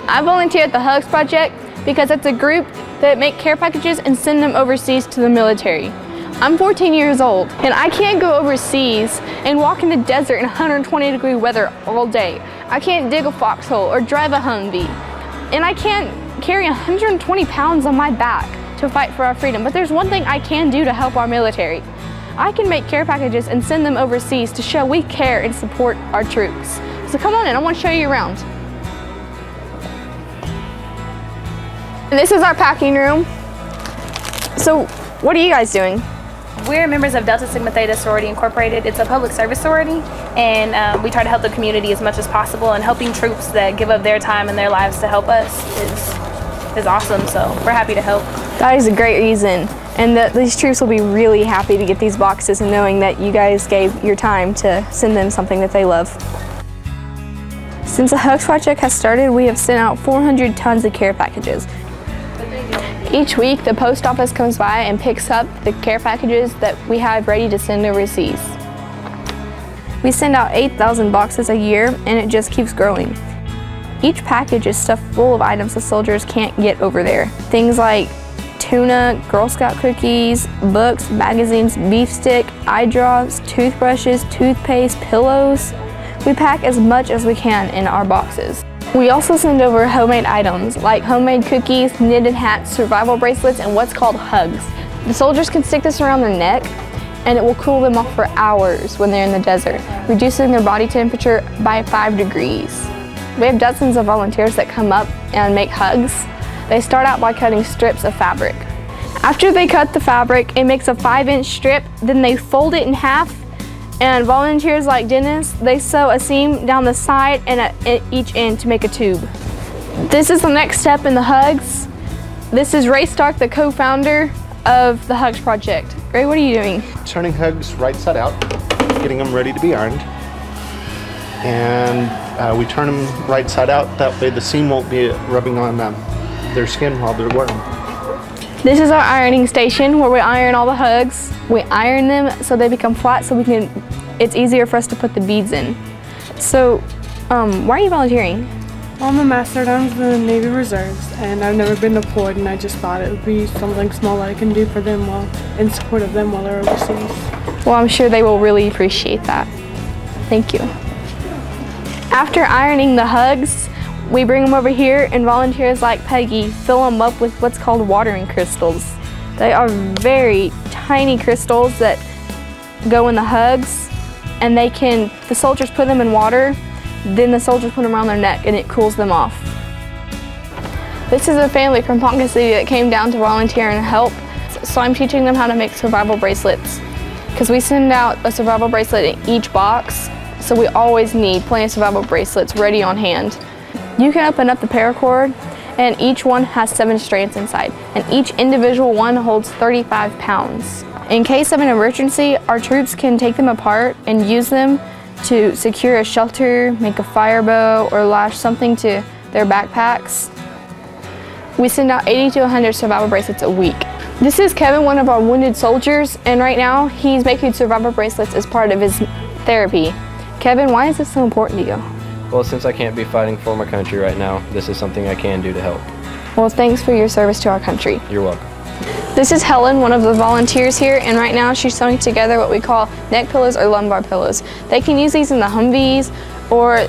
I volunteer at the Hugs Project because it's a group that make care packages and send them overseas to the military. I'm 14 years old and I can't go overseas and walk in the desert in 120-degree weather all day. I can't dig a foxhole or drive a Humvee. And I can't carry 120 pounds on my back to fight for our freedom. But there's one thing I can do to help our military. I can make care packages and send them overseas to show we care and support our troops. So come on in, I want to show you around. And this is our packing room. So what are you guys doing? We're members of Delta Sigma Theta Sorority Incorporated. It's a public service sorority, and we try to help the community as much as possible, and helping troops that give up their time and their lives to help us is awesome, so we're happy to help. That is a great reason, and these troops will be really happy to get these boxes and knowing that you guys gave your time to send them something that they love. Since the Hugs Project has started, we have sent out 400 tons of care packages. Each week, the post office comes by and picks up the care packages that we have ready to send overseas. We send out 8,000 boxes a year, and it just keeps growing. Each package is stuffed full of items the soldiers can't get over there. Things like tuna, Girl Scout cookies, books, magazines, beef stick, eye drops, toothbrushes, toothpaste, pillows. We pack as much as we can in our boxes. We also send over homemade items like homemade cookies, knitted hats, survival bracelets, and what's called hugs. The soldiers can stick this around their neck and it will cool them off for hours when they're in the desert, reducing their body temperature by 5 degrees. We have dozens of volunteers that come up and make hugs. They start out by cutting strips of fabric. After they cut the fabric, it makes a 5-inch strip, then they fold it in half. And volunteers like Dennis, they sew a seam down the side and at each end to make a tube. This is the next step in the Hugs. This is Ray Stark, the co-founder of the Hugs Project. Ray, what are you doing? Turning Hugs right side out, getting them ready to be ironed. And we turn them right side out, that way the seam won't be rubbing on their skin while they're wearing them. This is our ironing station where we iron all the Hugs. We iron them so they become flat so it's easier for us to put the beads in. So, why are you volunteering? Well, I'm a Master at Arms in the Navy Reserves, and I've never been deployed, and I just thought it would be something small that I can do for them in support of them while they're overseas. Well, I'm sure they will really appreciate that. Thank you. After ironing the Hugs, we bring them over here, and volunteers like Peggy fill them up with what's called watering crystals. They are very tiny crystals that go in the Hugs, and the soldiers put them in water, then the soldiers put them around their neck and it cools them off. This is a family from Ponca City that came down to volunteer and help, so I'm teaching them how to make survival bracelets. Because we send out a survival bracelet in each box, so we always need plenty of survival bracelets ready on hand. You can open up the paracord, and each one has 7 strands inside, and each individual one holds 35 pounds. In case of an emergency, our troops can take them apart and use them to secure a shelter, make a fire bow, or lash something to their backpacks. We send out 80 to 100 survival bracelets a week. This is Kevin, one of our wounded soldiers, and right now he's making survival bracelets as part of his therapy. Kevin, why is this so important to you? Well, since I can't be fighting for my country right now, this is something I can do to help. Well, thanks for your service to our country. You're welcome. This is Helen, one of the volunteers here, and right now she's sewing together what we call neck pillows or lumbar pillows. They can use these in the Humvees, or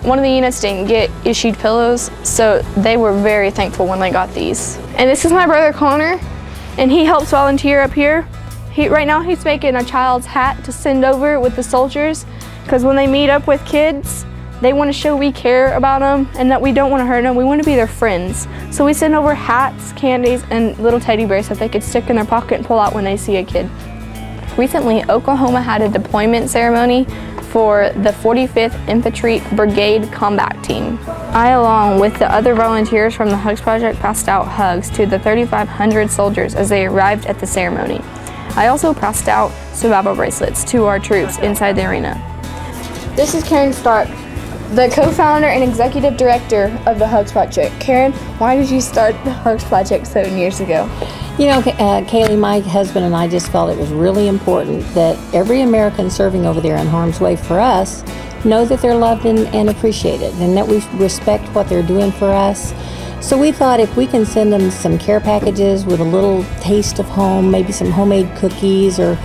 one of the units didn't get issued pillows, so they were very thankful when they got these. And this is my brother Connor, and he helps volunteer up here. Right now he's making a child's hat to send over with the soldiers, because when they meet up with kids, they want to show we care about them and that we don't want to hurt them. We want to be their friends. So we send over hats, candies, and little teddy bears that they could stick in their pocket and pull out when they see a kid. Recently, Oklahoma had a deployment ceremony for the 45th Infantry Brigade Combat Team. I, along with the other volunteers from the Hugs Project, passed out hugs to the 3,500 soldiers as they arrived at the ceremony. I also passed out survival bracelets to our troops inside the arena. This is Karen Stark, the co-founder and executive director of the Hugs Project. Karen, why did you start the Hugs Project 7 years ago? You know, Kaylee, my husband and I just felt it was really important that every American serving over there in harm's way for us know that they're loved and appreciated, and that we respect what they're doing for us. So we thought if we can send them some care packages with a little taste of home, maybe some homemade cookies or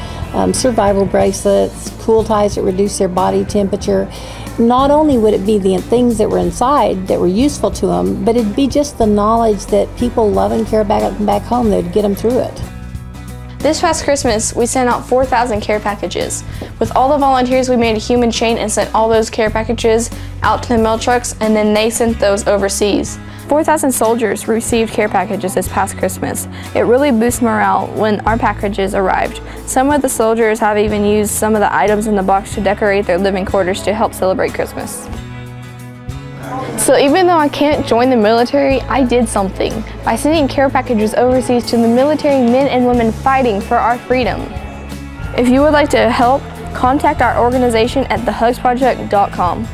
survival bracelets, cool ties that reduce their body temperature, not only would it be the things that were inside that were useful to them, but it'd be just the knowledge that people love and care back home that would get them through it. This past Christmas, we sent out 4,000 care packages. With all the volunteers, we made a human chain and sent all those care packages out to the mail trucks, and then they sent those overseas. 4,000 soldiers received care packages this past Christmas. It really boosts morale when our packages arrived. Some of the soldiers have even used some of the items in the box to decorate their living quarters to help celebrate Christmas. So even though I can't join the military, I did something by sending care packages overseas to the military men and women fighting for our freedom. If you would like to help, contact our organization at thehugsproject.com.